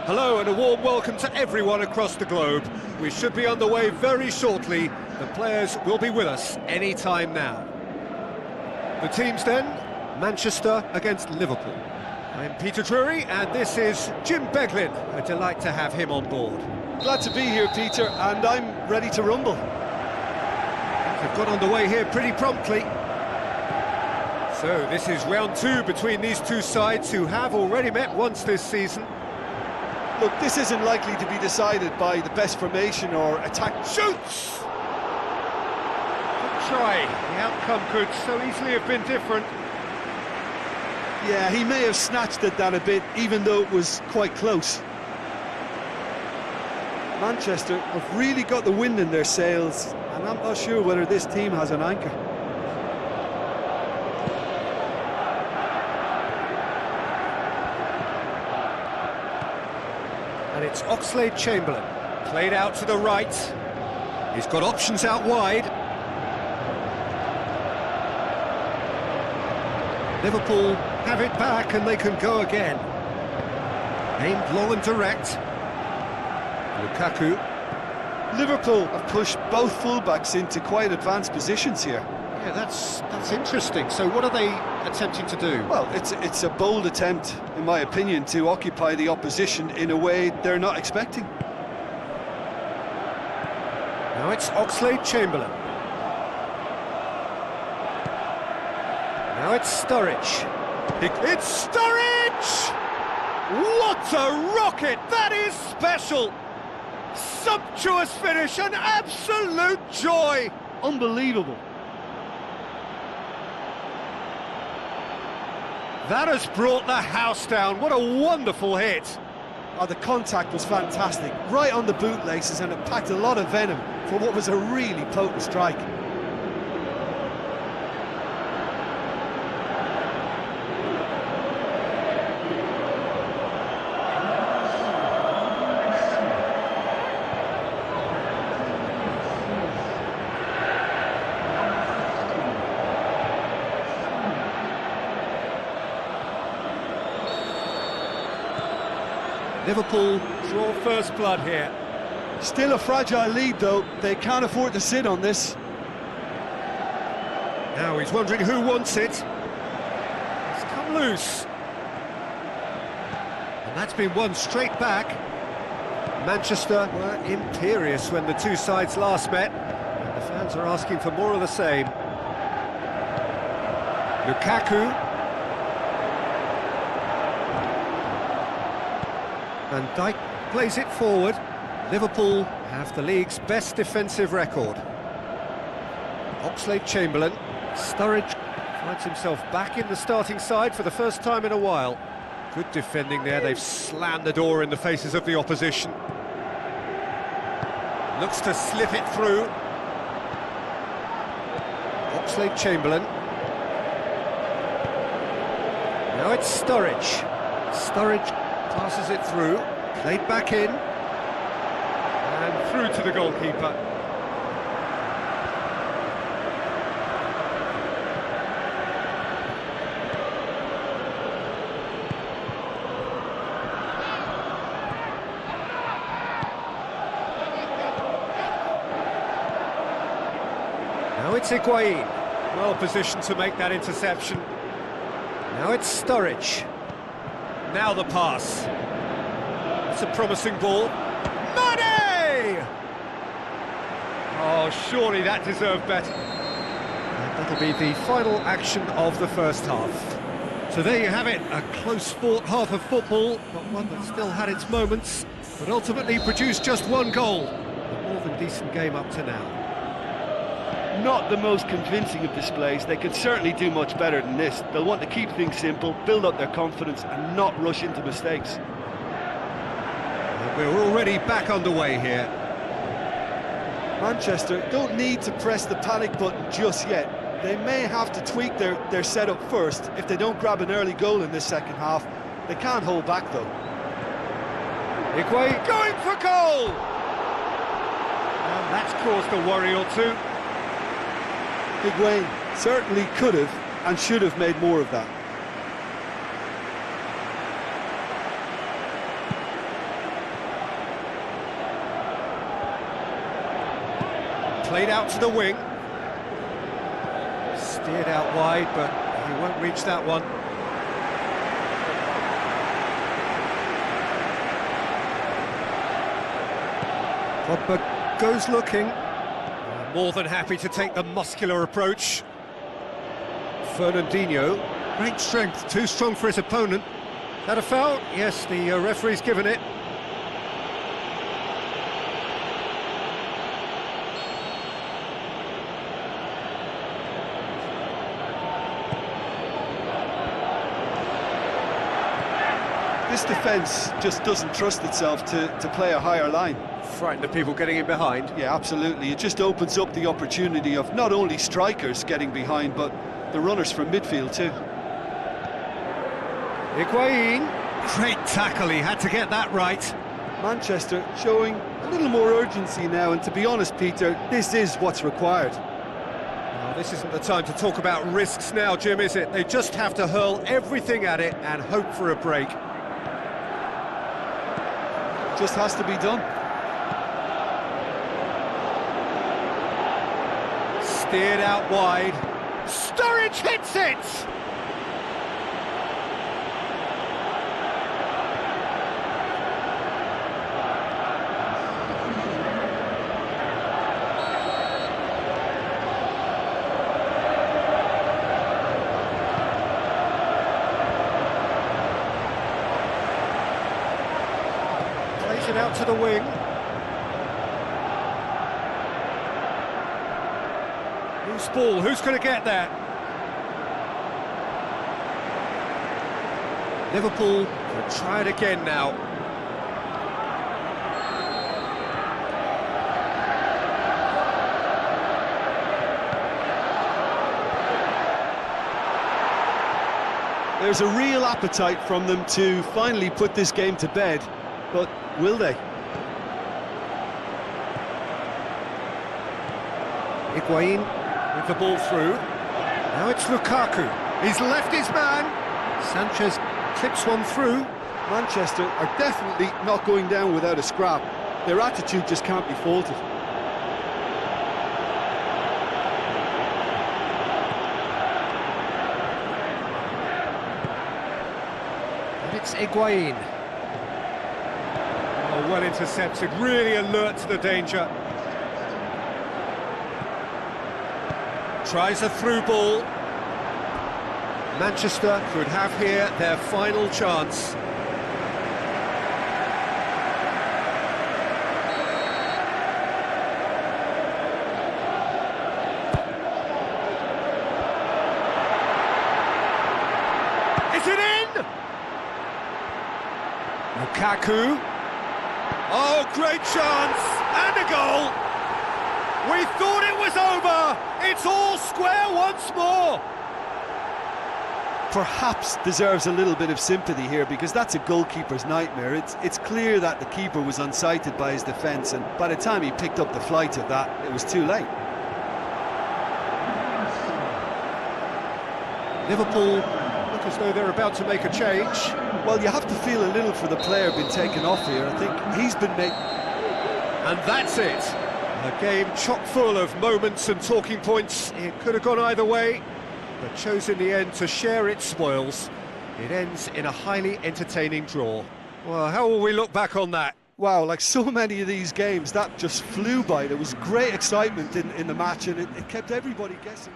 Hello and a warm welcome to everyone across the globe. We should be on the way very shortly. The players will be with us any time now. The teams then, Manchester against Liverpool. I'm Peter Drury and this is Jim Beglin. A delight to have him on board. Glad to be here, Peter, and I'm ready to rumble. They've got underway here pretty promptly. So this is round two between these two sides who have already met once this season. Look, this isn't likely to be decided by the best formation or attack. Shoots! Good try. The outcome could so easily have been different. Yeah, he may have snatched it down a bit, even though it was quite close. Manchester have really got the wind in their sails, and I'm not sure whether this team has an anchor. And it's Oxlade-Chamberlain, played out to the right. He's got options out wide. Liverpool have it back and they can go again. Aimed long and direct. Lukaku. Liverpool have pushed both fullbacks into quite advanced positions here. Yeah, that's interesting. So what are they attempting to do? Well, it's a bold attempt, in my opinion, to occupy the opposition in a way they're not expecting. Now it's Oxlade-Chamberlain. Now it's Sturridge. It's Sturridge! What a rocket! That is special! Sumptuous finish, an absolute joy! Unbelievable. That has brought the house down. What a wonderful hit. Oh, the contact was fantastic, right on the bootlaces, and it packed a lot of venom for what was a really potent strike. Liverpool draw first blood here. Still a fragile lead, though. They can't afford to sit on this. Now he's wondering who wants it. It's come loose. And that's been won straight back. Manchester were imperious when the two sides last met. And the fans are asking for more of the same. Lukaku. Van Dijk plays it forward. Liverpool have the league's best defensive record. Oxlade-Chamberlain. Sturridge finds himself back in the starting side for the first time in a while. Good defending there, they've slammed the door in the faces of the opposition. Looks to slip it through. Oxlade-Chamberlain. Now it's Sturridge. Sturridge passes it through, played back in, and through to the goalkeeper. Now it's Higuain, well positioned to make that interception. Now it's Sturridge. Now the pass. It's a promising ball. Mane! Oh, surely that deserved better. And that'll be the final action of the first half. So there you have it, a close-fought half of football, but one that still had its moments, but ultimately produced just one goal. A more than decent game up to now. Not the most convincing of displays. They could certainly do much better than this. They'll want to keep things simple, build up their confidence and not rush into mistakes. And we're already back underway here. Manchester don't need to press the panic button just yet. They may have to tweak their setup first if they don't grab an early goal in this second half. They can't hold back though. Higuain going for goal! And that's caused a worry or two. Higuain certainly could have and should have made more of that. Played out to the wing. Steered out wide, but he won't reach that one. Pogba goes looking. More than happy to take the muscular approach. Fernandinho, great strength, too strong for his opponent. That a foul? Yes, the referee's given it. This defence just doesn't trust itself to play a higher line. Frightened of people getting in behind. Yeah, absolutely. It just opens up the opportunity of not only strikers getting behind, but the runners from midfield too. Higuain, great tackle, he had to get that right. Manchester showing a little more urgency now, and to be honest, Peter, this is what's required. Well, this isn't the time to talk about risks now, Jim, is it? They just have to hurl everything at it and hope for a break. Just has to be done. Steered out wide. Sturridge hits it! Plays it out to the wing. Loose ball, who's going to get that? Liverpool will try it again now. There's a real appetite from them to finally put this game to bed, but will they? Higuain with the ball through. Now it's Lukaku. He's left his man. Sanchez clips one through. Manchester are definitely not going down without a scrap. Their attitude just can't be faulted. And it's Higuain. Oh, well intercepted, really alert to the danger. Tries a through ball. Manchester could have here their final chance. Is it in? Lukaku. Oh, great chance! And a goal! We thought it was over! It's all square once more! Perhaps deserves a little bit of sympathy here, because that's a goalkeeper's nightmare. It's clear that the keeper was unsighted by his defence, and by the time he picked up the flight of that, it was too late. Liverpool look as though they're about to make a change. Well, you have to feel a little for the player being taken off here. I think he's been made... And that's it. A game chock full of moments and talking points. It could have gone either way, but chose in the end to share its spoils. It ends in a highly entertaining draw. Well, how will we look back on that? Wow, like so many of these games, that just flew by. There was great excitement in the match, and it kept everybody guessing.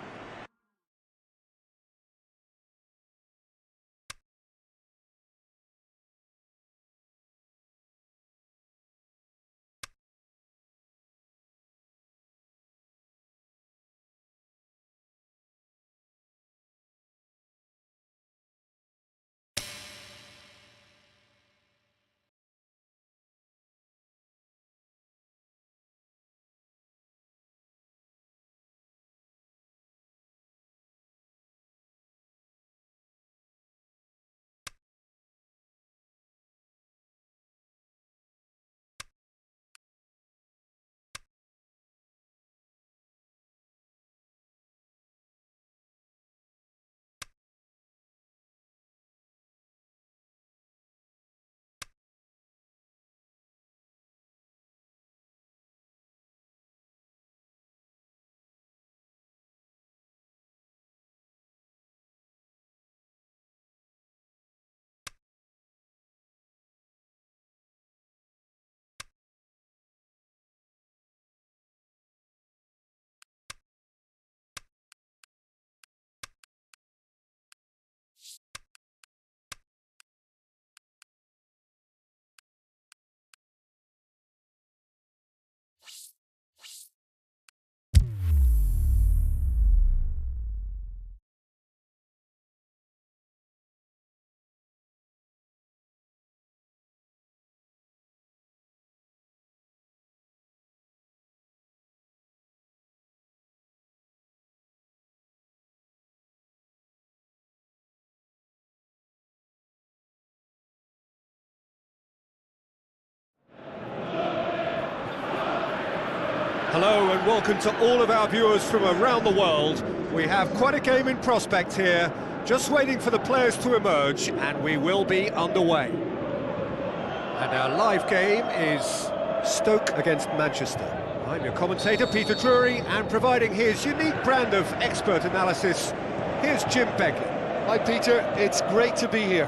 Hello and welcome to all of our viewers from around the world. We have quite a game in prospect here, just waiting for the players to emerge, and we will be underway. And our live game is Stoke against Manchester. I'm your commentator, Peter Drury, and providing his unique brand of expert analysis, here's Jim Begley. Hi Peter, it's great to be here.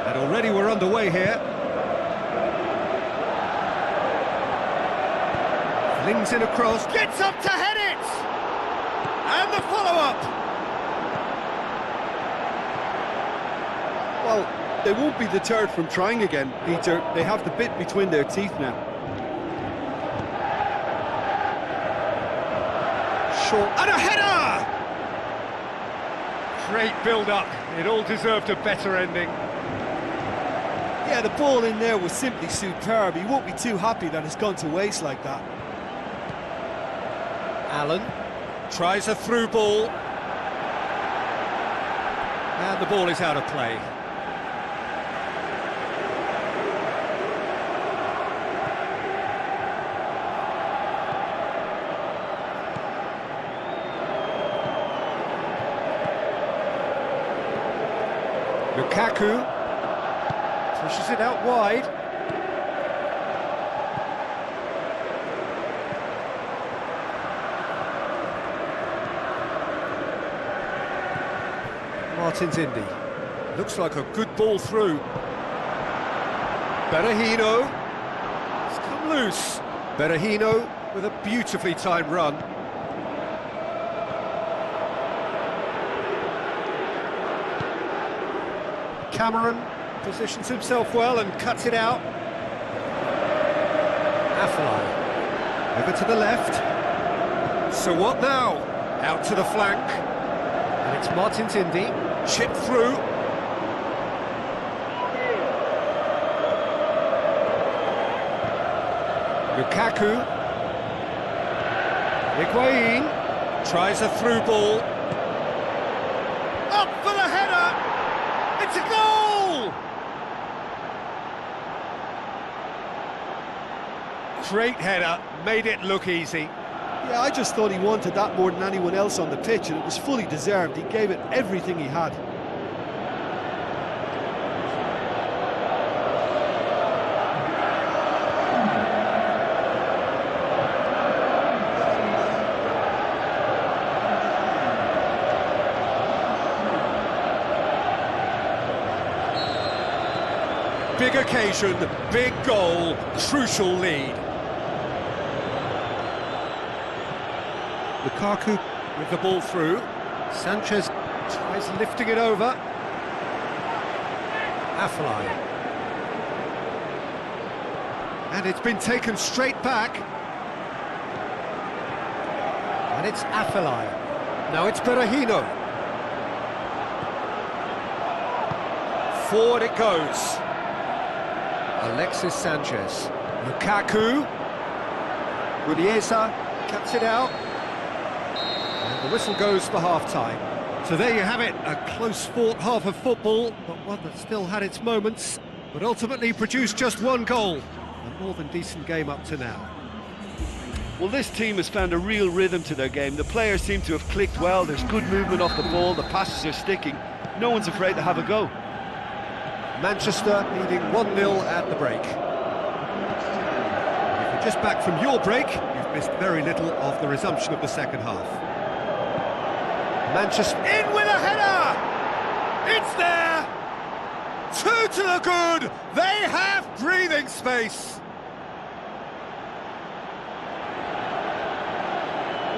And already we're underway here. Flings in across, gets up to head it! And the follow-up! Well, they won't be deterred from trying again, Peter. They have the bit between their teeth now. Short, and a header! Great build-up, it all deserved a better ending. Yeah, the ball in there was simply superb. He won't be too happy that it's gone to waste like that. Allen tries a through ball. And the ball is out of play. Lukaku pushes it out wide. Martin's Indy. Looks like a good ball through. Berahino. It's come loose. Berahino with a beautifully timed run. Cameron positions himself well and cuts it out. Affalai over to the left. So what now? Out to the flank. And it's Martin's Indy. Chip through. Lukaku. Higuain tries a through ball. Up for the header! It's a goal! Great header, made it look easy. Yeah, I just thought he wanted that more than anyone else on the pitch, and it was fully deserved. He gave it everything he had. Big occasion, big goal, crucial lead. Lukaku with the ball through. Sanchez tries lifting it over. Affalai. And it's been taken straight back. And it's Affalai. Now it's Berahino. Forward it goes. Alexis Sanchez. Lukaku. Rudieza cuts it out. The whistle goes for half-time. So there you have it, a close-fought half of football, but one that still had its moments, but ultimately produced just one goal. A more than decent game up to now. Well, this team has found a real rhythm to their game. The players seem to have clicked well. There's good movement off the ball, the passes are sticking. No one's afraid to have a go. Manchester leading 1-0 at the break. If you're just back from your break, you've missed very little of the resumption of the second half. Manchester in with a header! It's there! Two to the good! They have breathing space!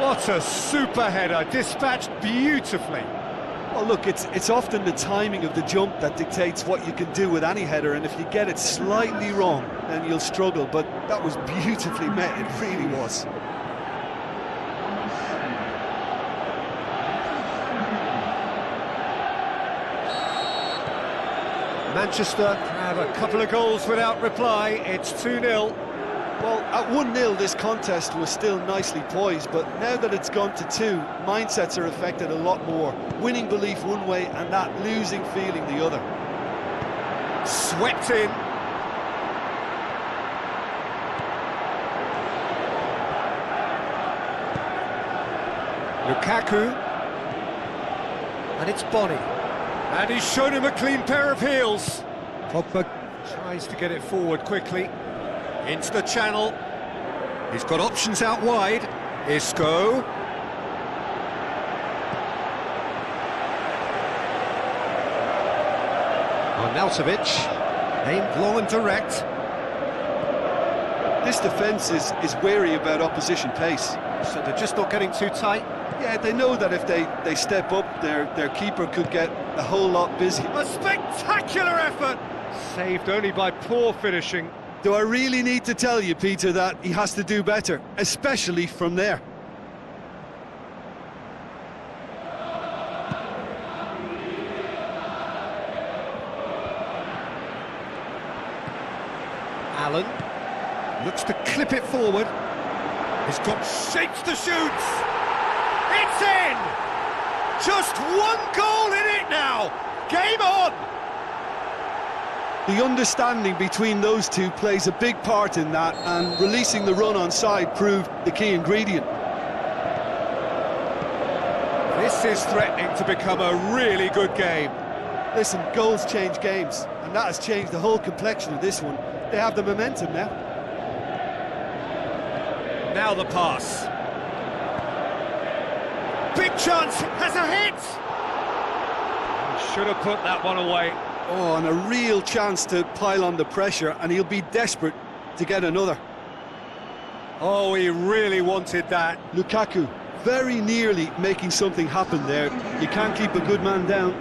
What a super header, dispatched beautifully. Well, look, it's often the timing of the jump that dictates what you can do with any header, and if you get it slightly wrong, then you'll struggle, but that was beautifully met, it really was. Manchester have a couple of goals without reply. It's 2-0. Well, at 1-0 this contest was still nicely poised, but now that it's gone to 2, mindsets are affected a lot more. Winning belief one way and that losing feeling the other. Swept in. Lukaku. And it's Bonnie. And he's shown him a clean pair of heels. Pogba tries to get it forward quickly. Into the channel. He's got options out wide. Isco. Arnautovic. Aimed long and direct. This defence is wary about opposition pace. So they're just not getting too tight. Yeah, they know that if they step up, their keeper could get a whole lot busy. A spectacular effort! Saved only by poor finishing. Do I really need to tell you, Peter, that he has to do better, especially from there? Allen looks to clip it forward. He's got shapes to shoot. It's in! Just one goal in it now. Game on! The understanding between those two plays a big part in that, and releasing the run on side proved the key ingredient. This is threatening to become a really good game. Listen, goals change games, and that has changed the whole complexion of this one. They have the momentum now. Now the pass. Big chance, has a hit! Should have put that one away. Oh, and a real chance to pile on the pressure, and he'll be desperate to get another. Oh, he really wanted that. Lukaku, very nearly making something happen there. You can't keep a good man down.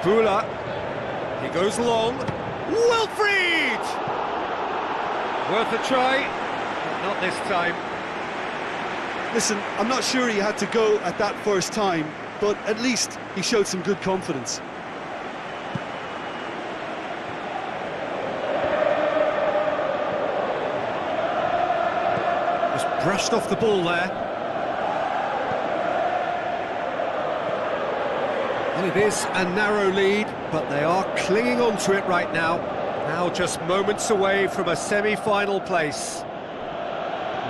Bula, he goes long. Wilfried! Worth a try, but not this time. Listen, I'm not sure he had to go at that first time, but at least he showed some good confidence. Just brushed off the ball there. Well, it is a narrow lead, but they are clinging on to it right now. Now just moments away from a semi-final place.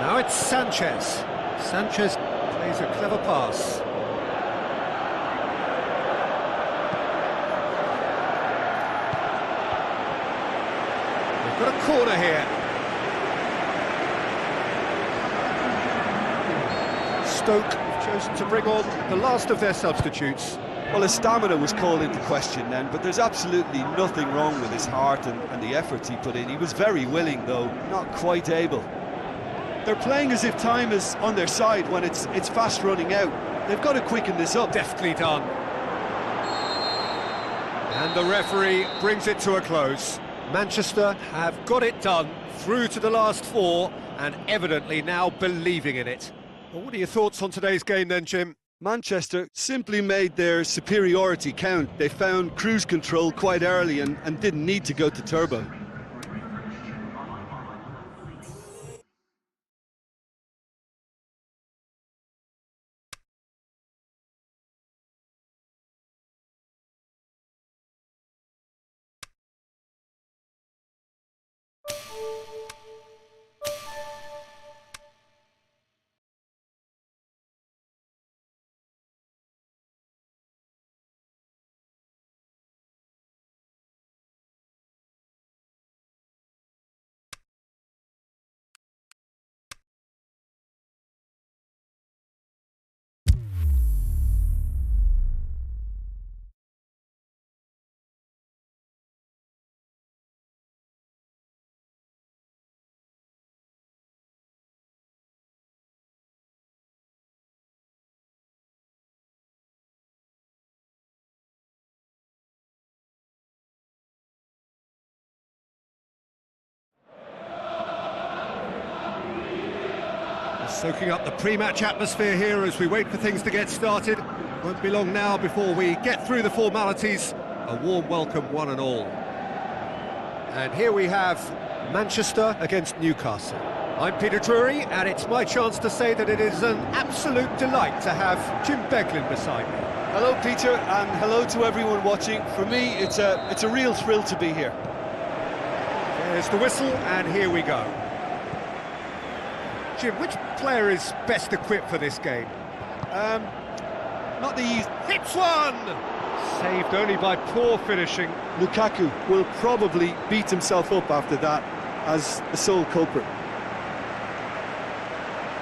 Now it's Sanchez. Sanchez plays a clever pass. They've got a corner here. Stoke have chosen to bring on the last of their substitutes. Well, his stamina was called into question then, but there's absolutely nothing wrong with his heart and the efforts he put in. He was very willing, though, not quite able. They're playing as if time is on their side when it's fast running out. They've got to quicken this up. Deftly done. And the referee brings it to a close. Manchester have got it done, through to the last four, and evidently now believing in it. Well, what are your thoughts on today's game then, Jim? Manchester simply made their superiority count. They found cruise control quite early and didn't need to go to turbo. Soaking up the pre-match atmosphere here as we wait for things to get started. Won't be long now before we get through the formalities. A warm welcome, one and all. And here we have Manchester against Newcastle. I'm Peter Drury, and it's my chance to say that it is an absolute delight to have Jim Beglin beside me. Hello, Peter, and hello to everyone watching. For me, it's a real thrill to be here. There's the whistle, and here we go. Jim, which player is best equipped for this game? Not the easy. Hits one! Saved only by poor finishing. Lukaku will probably beat himself up after that as the sole culprit.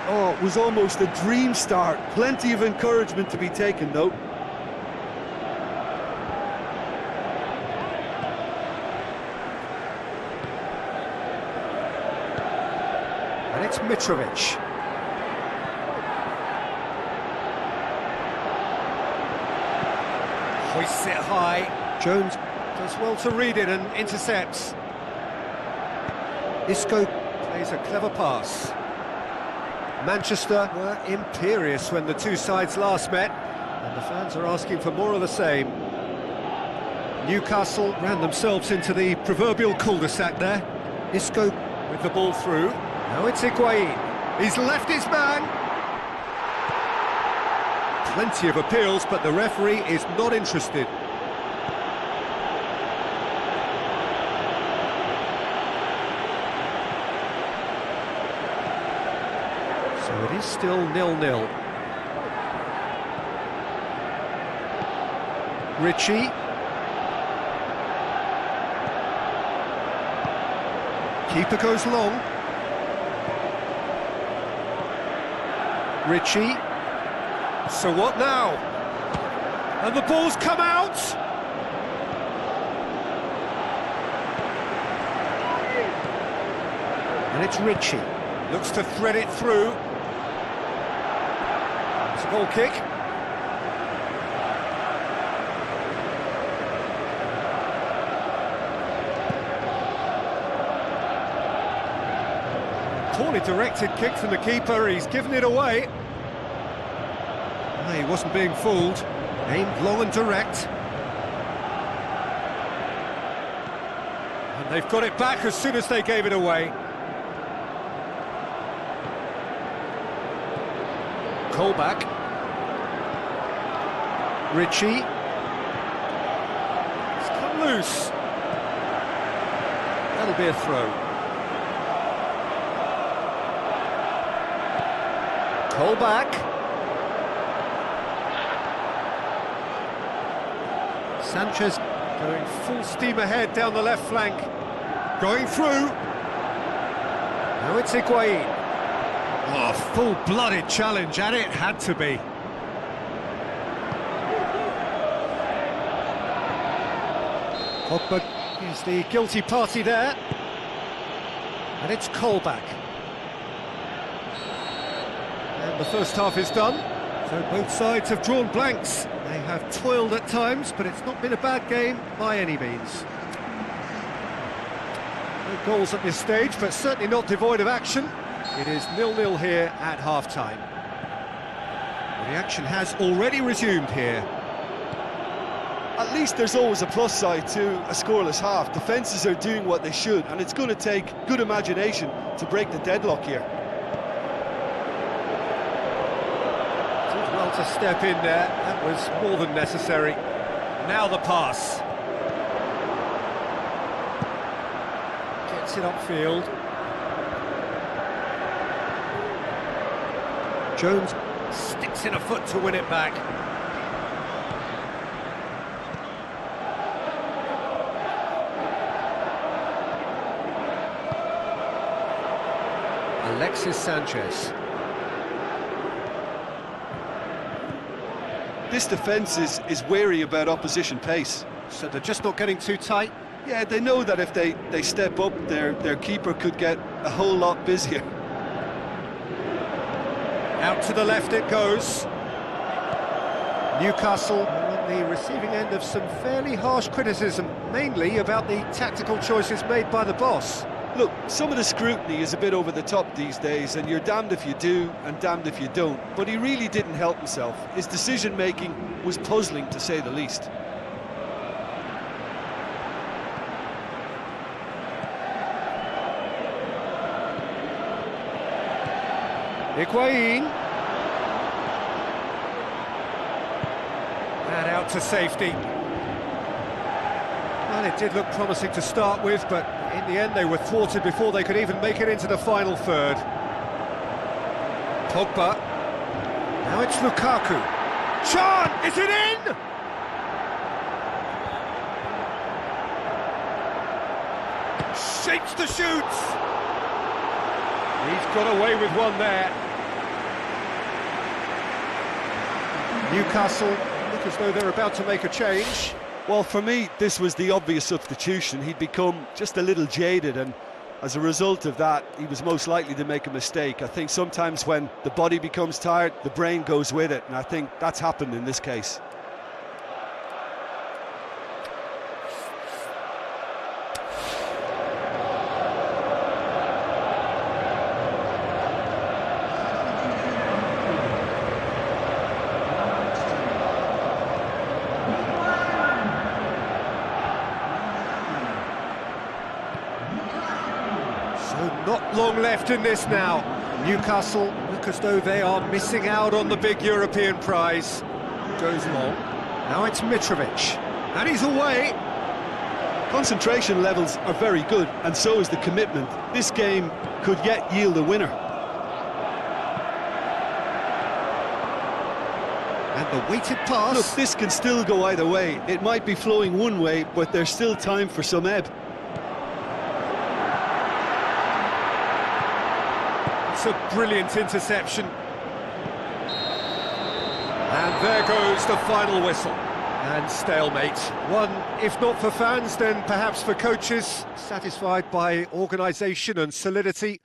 Oh, it was almost a dream start. Plenty of encouragement to be taken, though. And it's Mitrovic. Hoists it high. Jones does well to read it and intercepts. Isco plays a clever pass. Manchester were imperious when the two sides last met, and the fans are asking for more of the same. Newcastle ran themselves into the proverbial cul-de-sac there. Isco with the ball through. Now it's Higuain. He's left his man. Plenty of appeals, but the referee is not interested. So it is still 0-0. Ritchie. Keeper goes long. Ritchie. So what now? And the ball's come out! And it's Ritchie. Looks to thread it through. It's a goal kick. Poorly directed kick from the keeper, he's given it away. No, he wasn't being fooled. Aimed long and direct. And they've got it back as soon as they gave it away. Colback. Ritchie. It's come loose. That'll be a throw. Colback. Sanchez going full steam ahead down the left flank. Going through. Now it's Higuain. Oh, full-blooded challenge, and it had to be. Pogba is the guilty party there. And it's Colback. And the first half is done. So both sides have drawn blanks. They have toiled at times, but it's not been a bad game by any means. No goals at this stage, but certainly not devoid of action. It is 0-0 here at half-time. The action has already resumed here. At least there's always a plus side to a scoreless half. Defences are doing what they should, and it's going to take good imagination to break the deadlock here. To step in there, that was more than necessary. Now the pass. Gets it upfield. Jones sticks in a foot to win it back. Alexis Sanchez. This defence is wary about opposition pace. So they're just not getting too tight? Yeah, they know that if they step up, their keeper could get a whole lot busier. Out to the left it goes. Newcastle on the receiving end of some fairly harsh criticism, mainly about the tactical choices made by the boss. Look, some of the scrutiny is a bit over the top these days, and you're damned if you do and damned if you don't. But he really didn't help himself. His decision-making was puzzling, to say the least. Higuain. And out to safety. Well, it did look promising to start with, but in the end they were thwarted before they could even make it into the final third. Pogba. Now it's Lukaku. Chan! Is it in? Shapes the shoots! He's got away with one there. Newcastle look as though they're about to make a change. Well, for me, this was the obvious substitution. He'd become just a little jaded, and as a result of that, he was most likely to make a mistake. I think sometimes when the body becomes tired, the brain goes with it, and I think that's happened in this case. Not long left in this now. Newcastle look as though they are missing out on the big European prize. Goes long. Now it's Mitrovic. And he's away. Concentration levels are very good, and so is the commitment. This game could yet yield a winner. And the weighted pass. Look, this can still go either way. It might be flowing one way, but there's still time for some ebb. It's a brilliant interception. And there goes the final whistle. And stalemate. One, if not for fans, then perhaps for coaches, satisfied by organisation and solidity.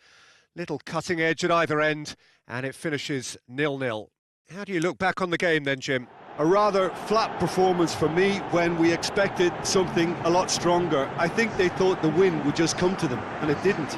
Little cutting edge at either end, and it finishes 0-0. How do you look back on the game then, Jim? A rather flat performance for me when we expected something a lot stronger. I think they thought the win would just come to them, and it didn't.